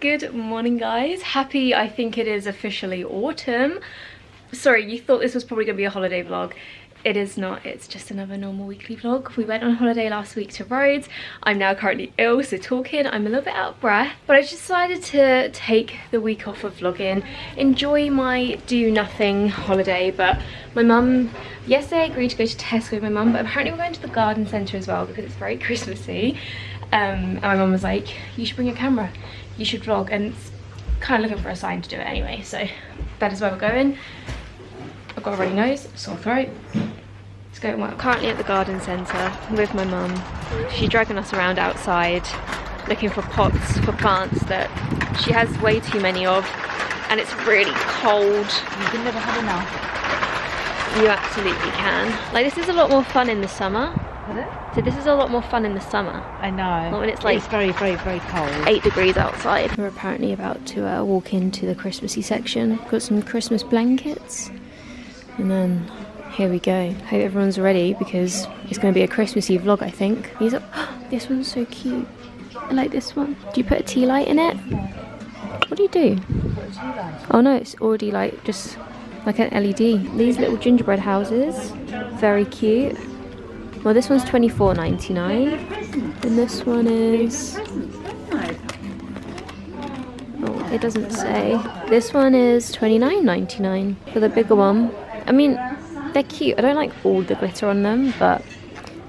Good morning, guys. Happy, I think it is officially autumn. Sorry, you thought this was probably gonna be a holiday vlog. It is not, it's just another normal weekly vlog. We went on holiday last week to Rhodes. I'm now currently ill, so talking, I'm a little bit out of breath. But I just decided to take the week off of vlogging, enjoy my do nothing holiday. But my mum, yesterday I agreed to go to Tesco with my mum, but apparently we're going to the garden centre as well because it's very Christmassy. And my mum was like, you should bring your camera, you should vlog, and it's kind of looking for a sign to do it anyway, so that is where we're going. I've got a runny nose, sore throat. It's going well. Currently at the garden centre with my mum. She's dragging us around outside looking for pots for plants that she has way too many of, and it's really cold. You can never have enough. You absolutely can. Like, this is a lot more fun in the summer. Pardon? So this is a lot more fun in the summer. I know. Not when it's like very, very, very cold. 8 degrees outside. We're apparently about to walk into the Christmassy section. Got some Christmas blankets. And then here we go. Hope everyone's ready because it's going to be a Christmassy vlog, I think. These are, this one's so cute. I like this one. Do you put a tea light in it? What do you do? Oh no, it's already like just like an LED. These little gingerbread houses, very cute. Well, this one's $24.99, and this one is, oh, it doesn't say. This one is $29.99 for the bigger one. I mean, they're cute. I don't like all the glitter on them, but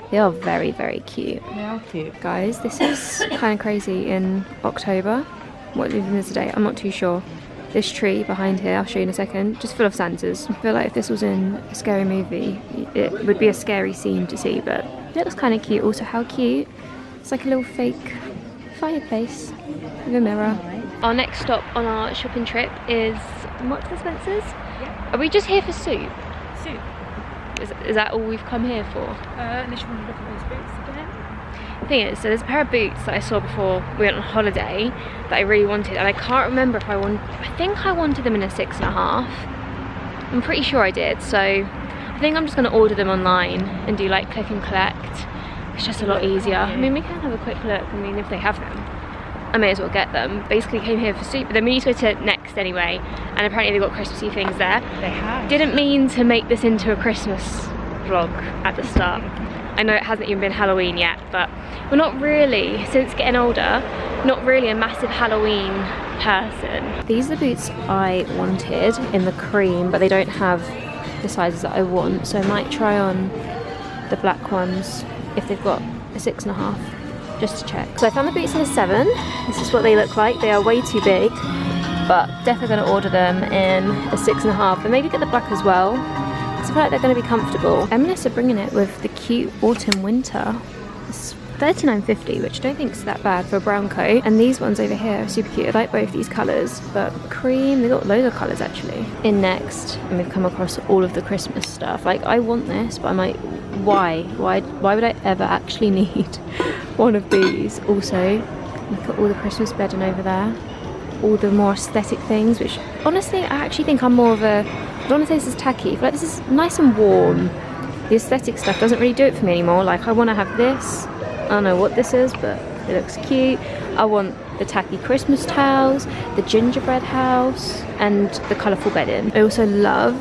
they are very, very cute. They are cute. Guys, this is kind of crazy in October. What even is today? I'm not too sure. This tree behind here, I'll show you in a second, just full of Santas. I feel like if this was in a scary movie, it would be a scary scene to see, but it looks kind of cute. Also, how cute. It's like a little fake fireplace with a mirror. Our next stop on our shopping trip is Marks and Spencer's. Yeah. Are we just here for soup? Soup. Is that all we've come here for? Unless you want to look at those boots again. The thing is, so there's a pair of boots that I saw before we went on holiday that I really wanted, and I can't remember if I think I wanted them in a 6.5. I'm pretty sure I did, so I think I'm just going to order them online and do like click and collect. It's just a lot easier. I mean, we can have a quick look. I mean, if they have them, I may as well get them. Basically came here for soup, but then we need to go to Next anyway, and apparently they've got Christmassy things there. They have. Didn't mean to make this into a Christmas vlog at the start. I know it hasn't even been Halloween yet, but we're not really, since getting older, not really a massive Halloween person. These are the boots I wanted in the cream, but they don't have the sizes that I want, so I might try on the black ones if they've got a 6.5, just to check. So I found the boots in a 7. This is what they look like. They are way too big, but definitely going to order them in a 6.5, and maybe get the black as well. I feel like they're going to be comfortable. M&S are bringing it with the cute autumn winter. It's $39.50, which I don't think is that bad for a brown coat. And these ones over here are super cute. I like both these colours, but cream, they've got loads of colours actually. In Next, and we've come across all of the Christmas stuff. Like, I want this, but I'm like, why would I ever actually need one of these? Also, look at all the Christmas bedding over there. All the more aesthetic things, which honestly I actually think I'm more of a, I don't want to say this is tacky, I feel like this is nice and warm. The aesthetic stuff doesn't really do it for me anymore. Like, I want to have this, I don't know what this is, but it looks cute. I want the tacky Christmas towels, the gingerbread house, and the colourful bedding. I also love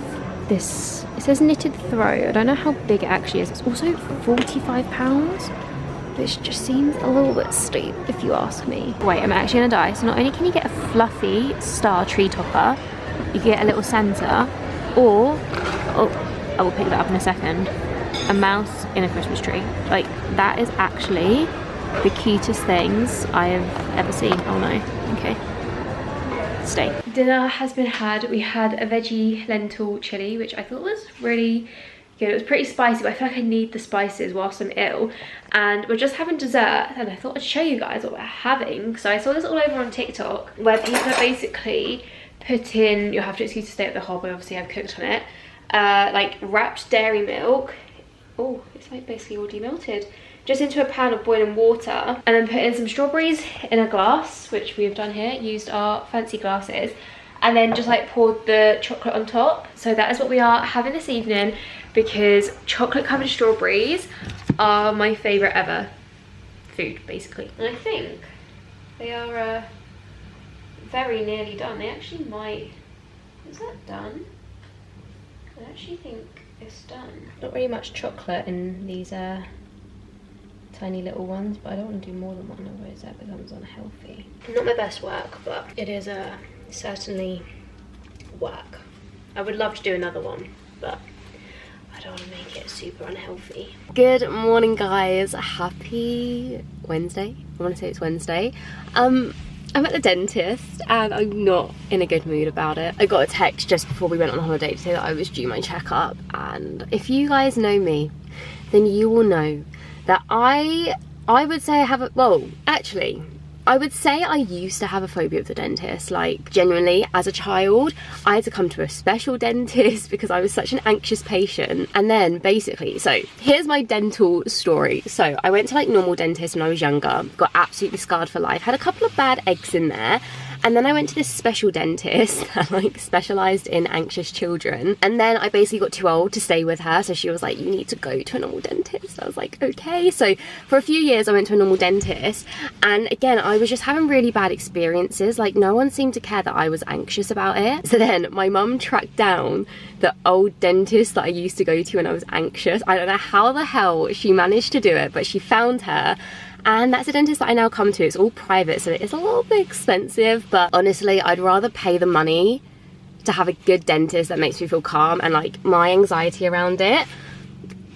this, it says knitted throw. I don't know how big it actually is. It's also £45. Which just seems a little bit steep if you ask me. Wait, I'm actually gonna die. So not only can you get a fluffy star tree topper, you get a little Santa, or, oh, I will pick that up in a second, a mouse in a Christmas tree. Like, that is actually the cutest things I have ever seen. Oh no, okay. Stay. Dinner has been had. We had a veggie lentil chili, which I thought was really good. It was pretty spicy, but I feel like I need the spices whilst I'm ill. And we're just having dessert, and I thought I'd show you guys what we're having. So I saw this all over on TikTok, where people are basically putting, you'll have to excuse to stay at the hob, obviously I've cooked on it, like wrapped dairy milk, oh, it's like basically already melted, just into a pan of boiling water, and then put in some strawberries in a glass, which we have done here, used our fancy glasses, and then just like poured the chocolate on top. So that is what we are having this evening, because chocolate covered strawberries are my favourite ever food, basically. And I think they are very nearly done. They actually might... Is that done? I actually think it's done. Not really much chocolate in these tiny little ones, but I don't want to do more than one, otherwise that becomes unhealthy. Not my best work, but it is certainly work. I would love to do another one, but I don't want to make it super unhealthy. Good morning, guys. Happy Wednesday. I want to say it's Wednesday. I'm at the dentist and I'm not in a good mood about it. I got a text just before we went on holiday to say that I was due my checkup, and if you guys know me, then you will know that I would say I have a, well, actually, I would say I used to have a phobia of the dentist. Like, genuinely, as a child, I had to come to a special dentist because I was such an anxious patient. And then, basically, so here's my dental story. So I went to like normal dentist when I was younger, got absolutely scarred for life, had a couple of bad eggs in there. And then I went to this special dentist that like specialised in anxious children. And then I basically got too old to stay with her. So she was like, you need to go to a normal dentist. I was like, okay. So for a few years I went to a normal dentist. And again, I was just having really bad experiences. Like, no one seemed to care that I was anxious about it. So then my mum tracked down the old dentist that I used to go to when I was anxious. I don't know how the hell she managed to do it, but she found her. And that's a dentist that I now come to. It's all private, so it's a little bit expensive, but honestly, I'd rather pay the money to have a good dentist that makes me feel calm, and like my anxiety around it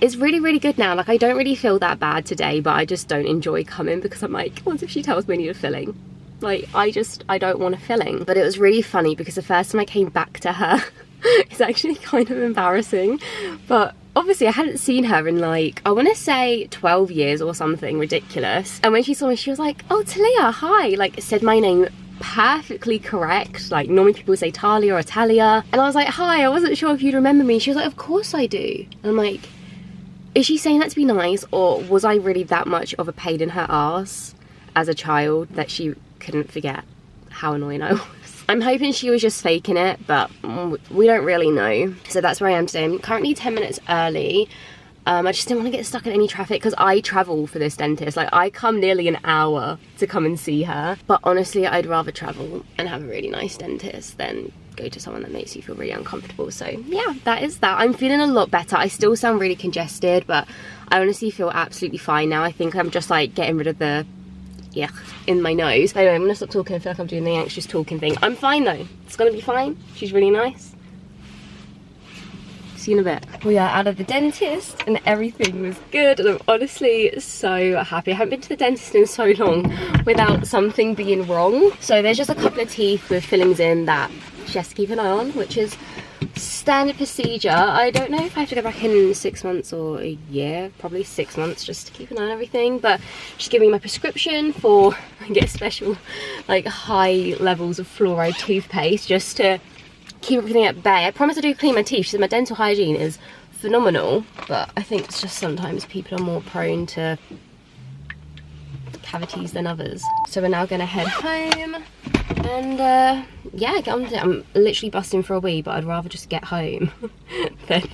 is really, really good now. Like, I don't really feel that bad today, but I just don't enjoy coming because I'm like, what if she tells me I need a filling? Like, I don't want a filling. But it was really funny because the first time I came back to her, it's actually kind of embarrassing, but obviously I hadn't seen her in like, I want to say 12 years or something ridiculous. And when she saw me, she was like, oh, Talia, hi. Like, said my name perfectly correct. Like, normally people say Talia or Talia. And I was like, hi, I wasn't sure if you'd remember me. She was like, of course I do. And I'm like, is she saying that to be nice, or was I really that much of a pain in her arse as a child that she couldn't forget how annoying I was? I'm hoping she was just faking it, but we don't really know. So that's where I am today. I'm currently 10 minutes early. I just didn't want to get stuck in any traffic because I travel for this dentist. Like, I come nearly an hour to come and see her. But honestly, I'd rather travel and have a really nice dentist than go to someone that makes you feel really uncomfortable. So yeah, that is that. I'm feeling a lot better. I still sound really congested, but I honestly feel absolutely fine now. I think I'm just like getting rid of the in my nose. Anyway, I'm gonna stop talking. I feel like I'm doing the anxious talking thing. I'm fine though. It's gonna be fine. She's really nice. See you in a bit. We are out of the dentist and everything was good, and I'm honestly so happy. I haven't been to the dentist in so long without something being wrong. So there's just a couple of teeth with fillings in that she has to keep an eye on, which is standard procedure. I don't know if I have to go back in 6 months or a year, probably 6 months, just to keep an eye on everything. But she's giving me my prescription for, I get special like high levels of fluoride toothpaste just to keep everything at bay. I promise I do clean my teeth. She said my dental hygiene is phenomenal, but I think it's just sometimes people are more prone to cavities than others. So we're now gonna head home and yeah, get on with it. I'm literally busting for a wee, but I'd rather just get home than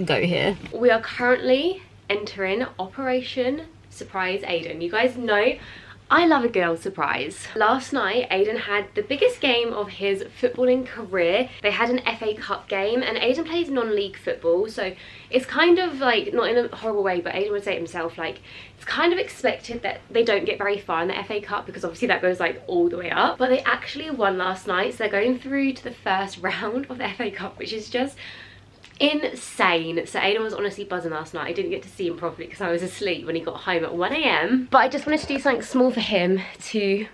go here. We are currently entering Operation Surprise Aiden. You guys know I love a girl surprise. Last night, Aiden had the biggest game of his footballing career. They had an FA Cup game, and Aiden plays non-league football, so it's kind of like, not in a horrible way, but Aiden would say it himself, like, it's kind of expected that they don't get very far in the FA Cup because obviously that goes like all the way up. But they actually won last night, so they're going through to the first round of the FA Cup, which is just insane. So Aiden was honestly buzzing last night. I didn't get to see him properly because I was asleep when he got home at 1 AM. But I just wanted to do something small for him to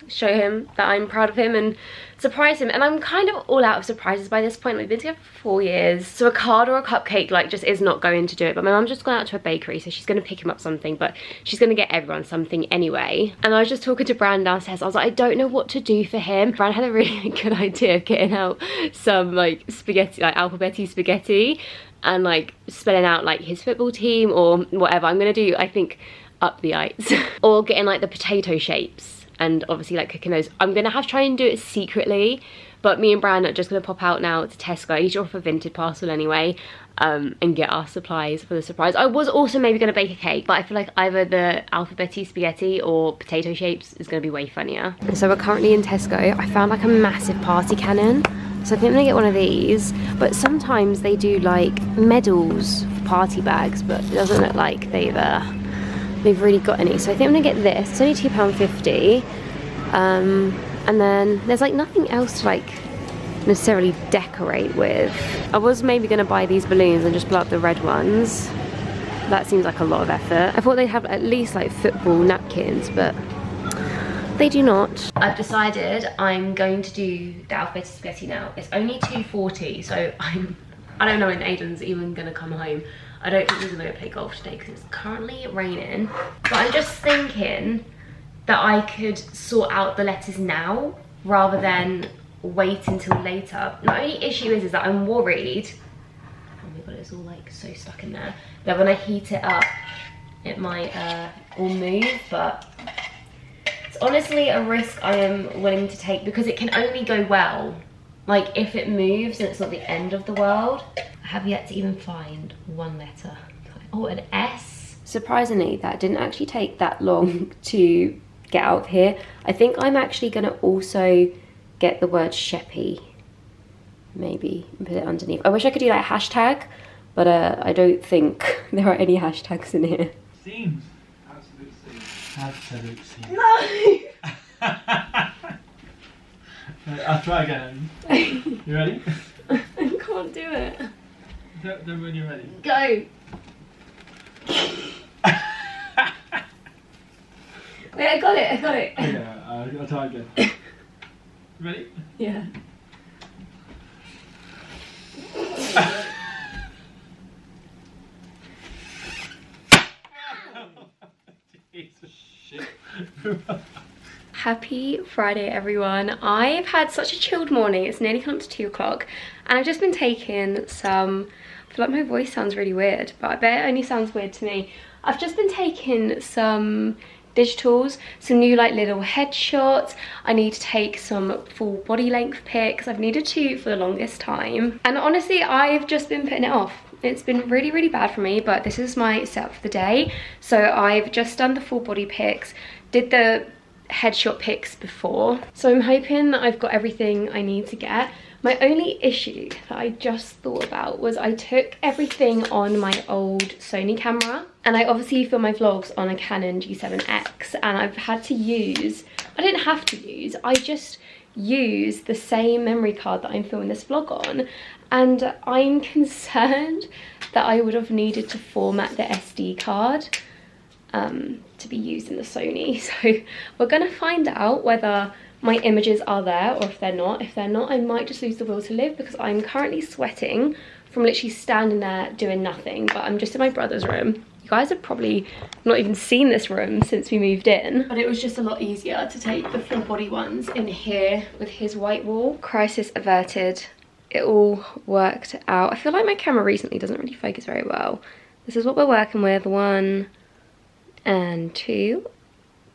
show him that I'm proud of him and surprise him. And I'm kind of all out of surprises by this point. We've been together for 4 years, so a card or a cupcake like just is not going to do it. But my mum's just gone out to a bakery, so she's going to pick him up something, but she's going to get everyone something anyway. And I was just talking to Bran downstairs. I was like, I don't know what to do for him. Bran had a really good idea of getting out some like spaghetti, like alphabeti spaghetti, and like spelling out like his football team or whatever. I'm going to do, I think, up the ice or getting like the potato shapes and obviously like cooking those. I'm gonna have to try and do it secretly But me and Bran are just gonna pop out now to Tesco. Each off a Vinted parcel anyway, and get our supplies for the surprise. I was also maybe gonna bake a cake, but I feel like either the alphabety spaghetti or potato shapes is gonna be way funnier. So we're currently in Tesco. I found like a massive party cannon. So I think I'm gonna get one of these, but sometimes they do like medals for party bags, but it doesn't look like they've really got any. So I think I'm gonna get this. It's only £2.50. And then there's like nothing else to like necessarily decorate with. I was maybe gonna buy these balloons and just blow up the red ones. That seems like a lot of effort. I thought they'd have at least like football napkins, but they do not. I've decided I'm going to do the alphabet spaghetti now. It's only 2:40, so I don't know when Aiden's even gonna come home. I don't think he's gonna go play golf today because it's currently raining. But I'm just thinking that I could sort out the letters now rather than wait until later. My only issue is that I'm worried, oh my god, it's all like so stuck in there, that when I heat it up it might all move, but it's honestly a risk I am willing to take because it can only go well like if it moves and it's not the end of the world. I have yet to even find one letter. Oh, an S. Surprisingly, that didn't actually take that long to get out of here. I think I'm actually gonna also get the word Sheppy, maybe, and put it underneath. I wish I could do like a hashtag, but I don't think there are any hashtags in here. Seams. Absolute seams. Absolute seams. No! I'll try again. You ready? I can't do it. Don't when you're ready. Go! Wait, I got it. Yeah, I'll try again. Ready? Yeah. Shit. Happy Friday, everyone. I've had such a chilled morning. It's nearly come up to 2 o'clock and I've just been taking some, I feel like my voice sounds really weird, but I bet it only sounds weird to me. I've just been taking some digitals, some new like little headshots. I need to take some full body length pics. I've needed to for the longest time. And honestly, I've just been putting it off. It's been really, really bad for me, but this is my setup for the day. So I've just done the full body pics, did the headshot pics before. So I'm hoping that I've got everything I need to get. My only issue that I just thought about was I took everything on my old Sony camera and I obviously film my vlogs on a Canon G7X and I've had to use, I didn't have to use, I just use the same memory card that I'm filming this vlog on, and I'm concerned that I would have needed to format the SD card to be used in the Sony. So we're gonna find out whether my images are there or if they're not. If they're not, I might just lose the will to live because I'm currently sweating from literally standing there doing nothing. But I'm just in my brother's room. You guys have probably not even seen this room since we moved in, but it was just a lot easier to take the full body ones in here with his white wall. Crisis averted. It all worked out. I feel like my camera recently doesn't really focus very well. This is what we're working with. 1 and 2.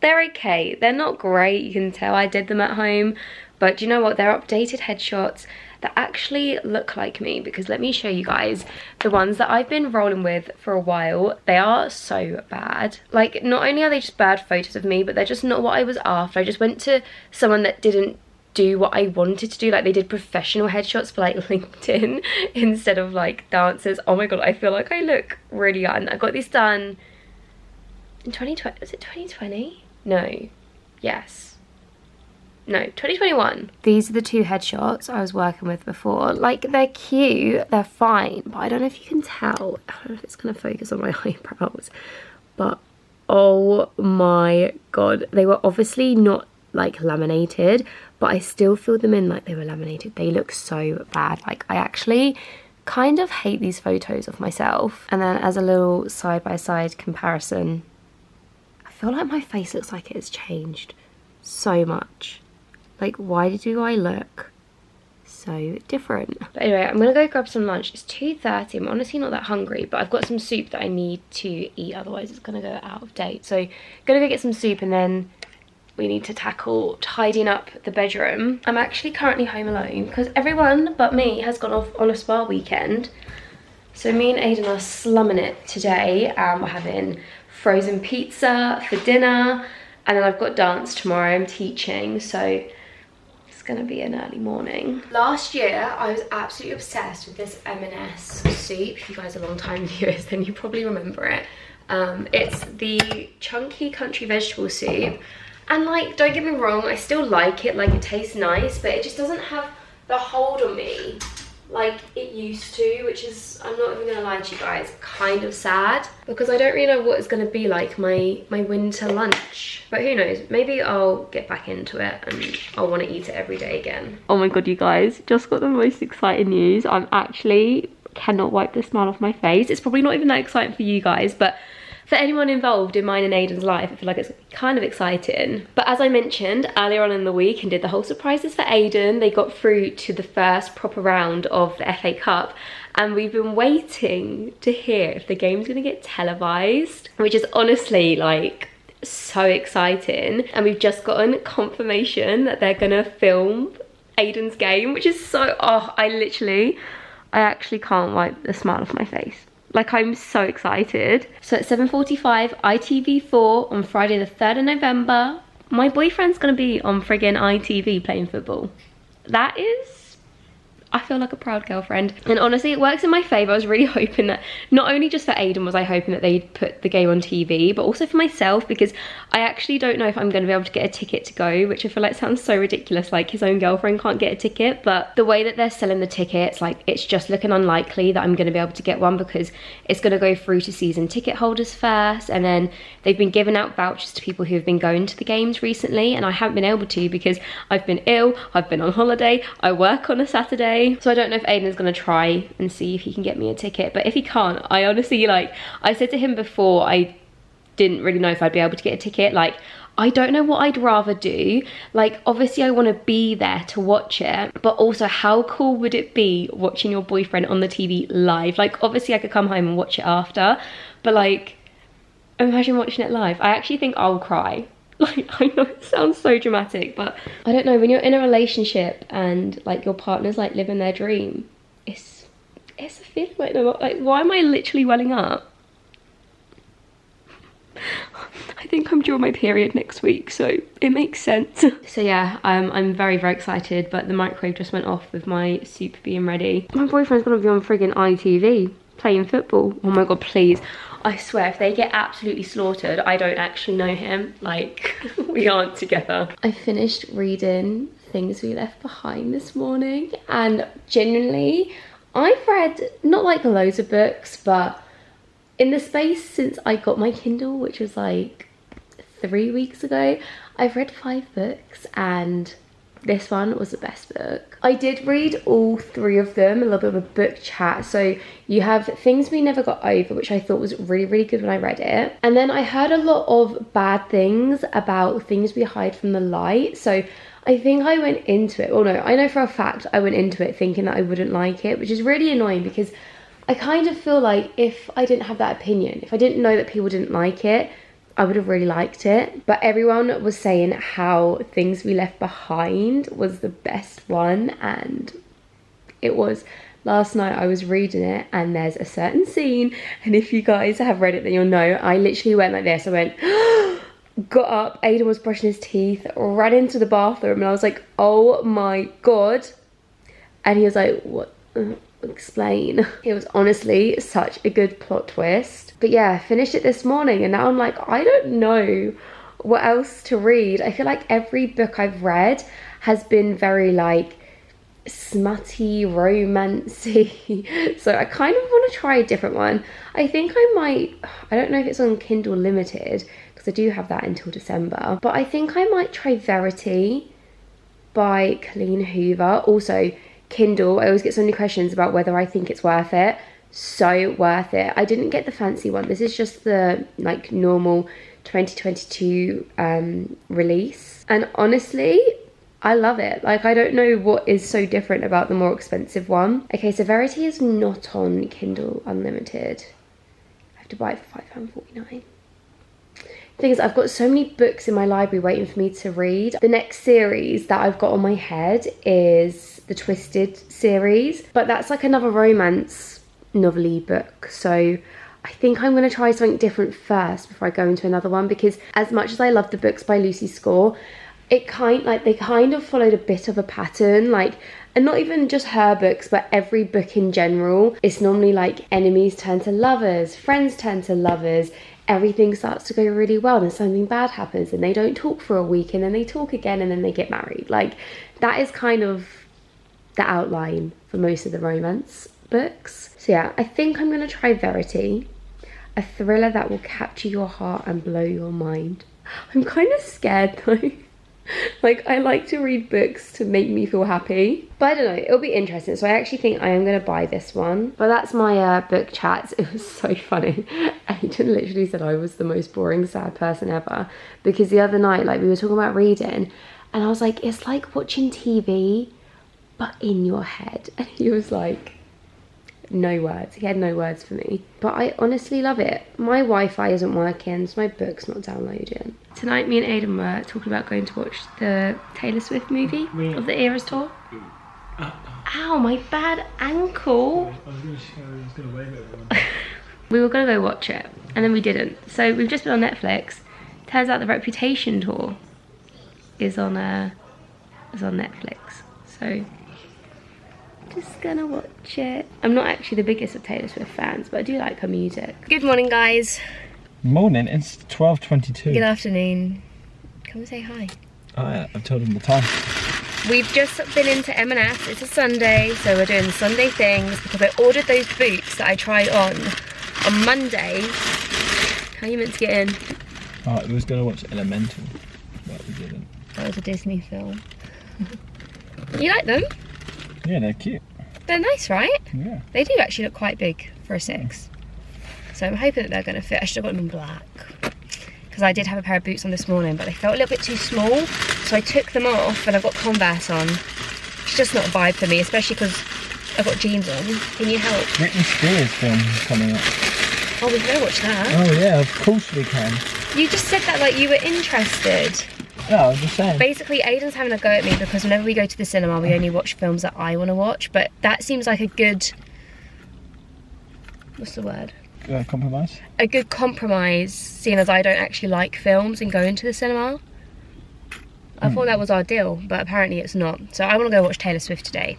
They're okay. They're not great, you can tell I did them at home, but do you know what? They're updated headshots that actually look like me, because let me show you guys the ones that I've been rolling with for a while. They are so bad. Like, not only are they just bad photos of me, but they're just not what I was after. I just went to someone that didn't do what I wanted to do. Like, they did professional headshots for like LinkedIn instead of like dancers. Oh my god, I feel like I look really young. I got these done in 2020. Was it 2020? No. Yes. No, 2021. These are the 2 headshots I was working with before. Like, they're cute, they're fine, but I don't know if you can tell. I don't know if it's gonna focus on my eyebrows, but oh my god. They were obviously not like laminated, but I still filled them in like they were laminated. They look so bad. Like, I actually kind of hate these photos of myself. And then as a little side-by-side comparison, I feel like my face looks like it has changed so much. Like, why do I look so different? But anyway, I'm gonna go grab some lunch. It's 2:30. I'm honestly not that hungry, but I've got some soup that I need to eat, otherwise it's gonna go out of date. So gonna go get some soup and then we need to tackle tidying up the bedroom. I'm actually currently home alone because everyone but me has gone off on a spa weekend. So me and Aiden are slumming it today. We're having frozen pizza for dinner, and then I've got dance tomorrow. I'm teaching, so it's gonna be an early morning. Last year, I was absolutely obsessed with this M&S soup. If you guys are long-time viewers, then you probably remember it. It's the chunky country vegetable soup. And like, don't get me wrong, I still like it, like it tastes nice, but it just doesn't have the hold on me like it used to, which is, I'm not even gonna lie to you guys, kind of sad, because I don't really know what it's gonna be like my winter lunch. But who knows, maybe I'll get back into it and I'll want to eat it every day again. Oh my god, you guys, just got the most exciting news. I'm actually cannot wipe the smile off my face. It's probably not even that exciting for you guys, but for anyone involved in mine and Aiden's life, I feel like it's kind of exciting. But as I mentioned earlier on in the week and did the whole surprises for Aiden, they got through to the first proper round of the FA Cup, and we've been waiting to hear if the game's gonna get televised, which is honestly like so exciting. And we've just gotten confirmation that they're gonna film Aiden's game, which is so, I actually can't wipe the smile off my face. Like, I'm so excited. So at 7:45 ITV4 on Friday the 3rd of November, my boyfriend's gonna be on friggin' ITV playing football. That is, I feel like a proud girlfriend. And honestly, it works in my favour. I was really hoping that, not only just for Aiden was I hoping that they'd put the game on TV, but also for myself, because I actually don't know if I'm going to be able to get a ticket to go, which I feel like sounds so ridiculous, like his own girlfriend can't get a ticket. But the way that they're selling the tickets, like, it's just looking unlikely that I'm going to be able to get one, because it's going to go through to season ticket holders first, and then they've been giving out vouchers to people who have been going to the games recently, and I haven't been able to because I've been ill, I've been on holiday, I work on a Saturday. So I don't know if Aiden's gonna try and see if he can get me a ticket, but if he can't, I honestly, like, I said to him before, I didn't really know if I'd be able to get a ticket. Like, I don't know what I'd rather do. Like, obviously I want to be there to watch it, but also how cool would it be watching your boyfriend on the TV live? Like, obviously I could come home and watch it after, but like, imagine watching it live. I actually think I'll cry. Like, I know it sounds so dramatic, but I don't know, when you're in a relationship and like your partner's like living their dream, it's a feeling like, no, like, why am I literally welling up? I think I'm due on my period next week, so it makes sense. So yeah, I'm very, very excited, but the microwave just went off with my soup being ready. My boyfriend's gonna be on friggin' ITV playing football. Oh my god, please. I swear, if they get absolutely slaughtered, I don't actually know him. Like, we aren't together. I finished reading Things We Left Behind this morning, and genuinely, I've read not like loads of books, but in the space since I got my Kindle, which was like 3 weeks ago, I've read 5 books, and this one was the best book. I did read all 3 of them, a little bit of a book chat. So you have Things We Never Got Over, which I thought was really, really good when I read it. And then I heard a lot of bad things about Things We Hide from the Light. So I think I went into it, well no, I know for a fact I went into it thinking that I wouldn't like it, which is really annoying, because I kind of feel like if I didn't have that opinion, if I didn't know that people didn't like it, I would have really liked it. But everyone was saying how Things We Left Behind was the best one, and it was. Last night I was reading it, and there's a certain scene, and if you guys have read it then you'll know, I literally went like this. I went, got up, Aiden was brushing his teeth, ran into the bathroom, and I was like, oh my god. And he was like, what? Explain. It was honestly such a good plot twist. But yeah, I finished it this morning, and now I'm like, I don't know what else to read. I feel like every book I've read has been very like smutty, romancy. So I kind of want to try a different one. I think I might, I don't know if it's on Kindle Limited, because I do have that until December, but I think I might try Verity by Colleen Hoover. Also Kindle, I always get so many questions about whether I think it's worth it. So worth it. I didn't get the fancy one. This is just the like normal 2022 release, and honestly I love it. Like, I don't know what is so different about the more expensive one. Okay, so Verity is not on Kindle Unlimited. I have to buy it for £5.49. thing is, I've got so many books in my library waiting for me to read. The next series that I've got on my head is the Twisted series, but that's like another romance novel-y book. So I think I'm going to try something different first before I go into another one, because as much as I love the books by Lucy Score, they kind of followed a bit of a pattern, like, and not even just her books, but every book in general. It's normally like enemies turn to lovers, friends turn to lovers, everything starts to go really well, and something bad happens and they don't talk for a week and then they talk again and then they get married. Like, that is kind of the outline for most of the romance books. So yeah, I think I'm gonna try Verity, a thriller that will capture your heart and blow your mind. I'm kind of scared though. Like, I like to read books to make me feel happy, but I don't know, it'll be interesting. So I actually think I am going to buy this one. But that's my book chats. It was so funny. Aiden literally said I was the most boring sad person ever, because the other night, like, we were talking about reading and I was like, it's like watching TV but in your head. And he was like, no words. He had no words for me, but I honestly love it. My Wi-Fi isn't working, so my book's not downloading. Tonight me and Aiden were talking about going to watch the Taylor Swift movie of the Eras tour. Ow, my bad ankle. I was going to wave at everyone. We were gonna go watch it and then we didn't, so we've just been on Netflix. Turns out the Reputation tour is on Netflix, so just gonna watch it. I'm not actually the biggest of Taylor Swift fans, but I do like her music. Good morning, guys. Morning, it's 12:22. Good afternoon. Come and say hi. Oh yeah, I've told them the time. We've just been into M&S. It's a Sunday, so we're doing Sunday things because I ordered those boots that I tried on Monday. How are you meant to get in? Oh, I was going to watch Elemental, but we didn't. That was a Disney film. You like them? Yeah, they're cute. They're nice, right? Yeah. They do actually look quite big for a 6. So I'm hoping that they're going to fit. I should have got them in black, because I did have a pair of boots on this morning, but they felt a little bit too small. So I took them off and I've got Converse on. It's just not a vibe for me, especially because I've got jeans on. Can you help? Britney Spears film coming up. Oh, we can go watch that. Oh yeah, of course we can. You just said that like you were interested. No, I was just saying. Basically, Aiden's having a go at me because whenever we go to the cinema, we only watch films that I want to watch. But that seems like a good... What's the word? Compromise? A good compromise, seeing as I don't actually like films and going to the cinema. I thought that was our deal, but apparently it's not. So I want to go watch Taylor Swift today.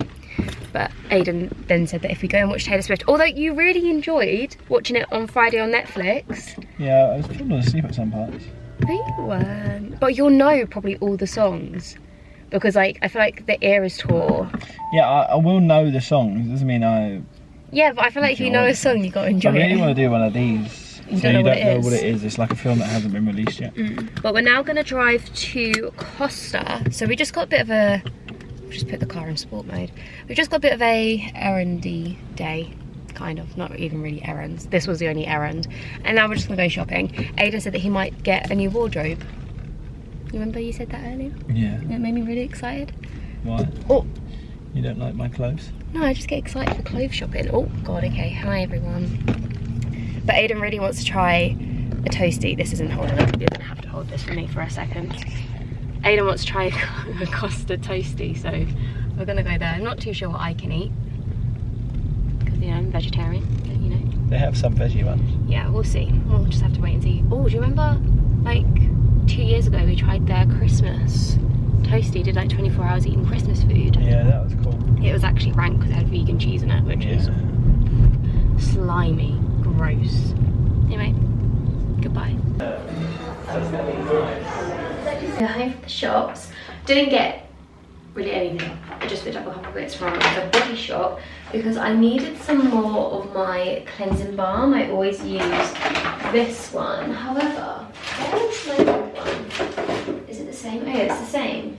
But Aiden then said that if we go and watch Taylor Swift, although you really enjoyed watching it on Friday on Netflix. Yeah, I was falling asleep at some parts. No, you weren't. But you'll know probably all the songs. Because like, I feel like the Eras tour. Yeah, I will know the songs. Doesn't mean I... Yeah, but I feel like if you know a song, you got to enjoy it. I really want to do one of these. You so don't know you what don't it know is. what it is. It's like a film that hasn't been released yet. But we're now going to drive to Costa. So we just got a bit of a... Just put the car in sport mode. We've just got a bit of a errandy day. Kind of, not even really errands. This was the only errand. And now we're just gonna go shopping. Aiden said that he might get a new wardrobe. You remember you said that earlier? Yeah. It made me really excited. Why? Oh, You don't like my clothes? no, I just get excited for clothes shopping. Oh, God, okay. Hi, everyone. But Aiden really wants to try a toasty. This isn't holding up. You're gonna have to hold this for me for a second. Aiden wants to try a Costa toasty, so we're gonna go there. I'm not too sure what I can eat. You know, I'm vegetarian, but you know. They have some veggie ones. Yeah, we'll see. We'll just have to wait and see. Oh, do you remember, like, 2 years ago we tried their Christmas toasty, did like 24 hours eating Christmas food. Yeah, that was cool. It was actually rank because it had vegan cheese in it, which was slimy, gross. Anyway, goodbye. We're home from the shops. Didn't get really anything. I just picked up a couple of bits from the Body Shop because I needed some more of my cleansing balm. I always use this one. However, where is my old one? Is it the same? Oh yeah, it's the same.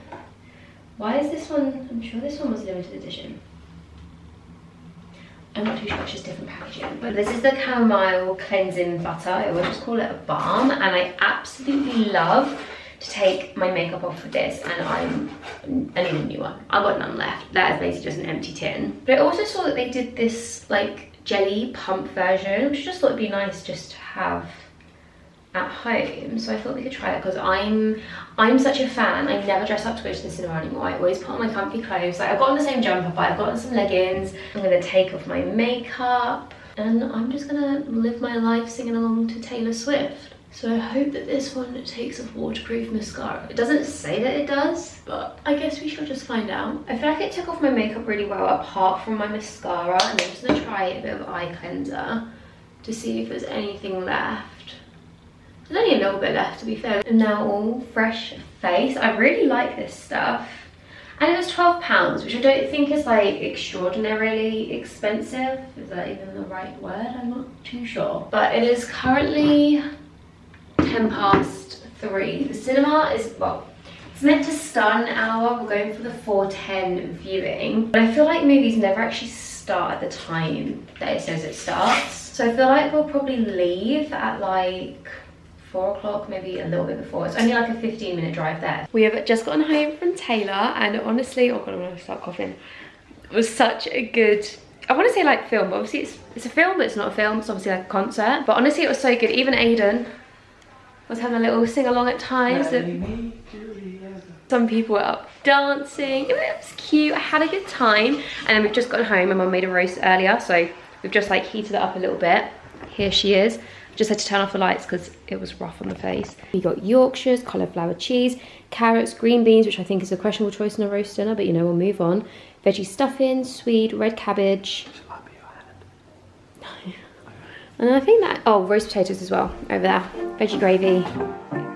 Why is this one? I'm sure this one was limited edition. I'm not too sure, it's just different packaging. But this is the chamomile cleansing butter. I always just call it a balm, and I absolutely love to take my makeup off with this, and I need a new one. I've got none left. That is basically just an empty tin. But I also saw that they did this like jelly pump version, which I just thought it'd be nice just to have at home, so I thought we could try it because I'm such a fan. I never dress up to go to the cinema anymore. I always put on my comfy clothes. Like, I've got on the same jumper, but I've got on some leggings. I'm gonna take off my makeup and I'm just gonna live my life singing along to Taylor Swift. So I hope that this one takes off waterproof mascara. It doesn't say that it does, but I guess we shall just find out. I feel like it took off my makeup really well apart from my mascara, and I'm just gonna try a bit of eye cleanser to see if there's anything left. There's only a little bit left, to be fair. And now all fresh face. I really like this stuff. And it was £12, which I don't think is like extraordinarily expensive. Is that even the right word? I'm not too sure. But it is currently 3:10. The cinema is, well, it's meant to start an hour. We're going for the 4:10 viewing. But I feel like movies never actually start at the time that it says it starts. So I feel like we'll probably leave at like 4 o'clock, maybe a little bit before. It's only like a 15-minute drive there. We have just gotten home from Taylor, and honestly, oh god, I'm gonna start coughing. It was such a good, I want to say like film, but obviously it's a film, but it's not a film. It's obviously like a concert. But honestly, it was so good. Even Aiden was having a little sing-along at times. Some people were up dancing. It was cute. I had a good time. And then we've just got home. My mum made a roast earlier, so we've just like heated it up a little bit. Here she is. Just had to turn off the lights because it was rough on the face. We got Yorkshires, cauliflower cheese, carrots, green beans, which I think is a questionable choice in a roast dinner, but you know, we'll move on. Veggie stuffing, swede, red cabbage. And I think that, oh, roast potatoes as well, over there. Veggie gravy.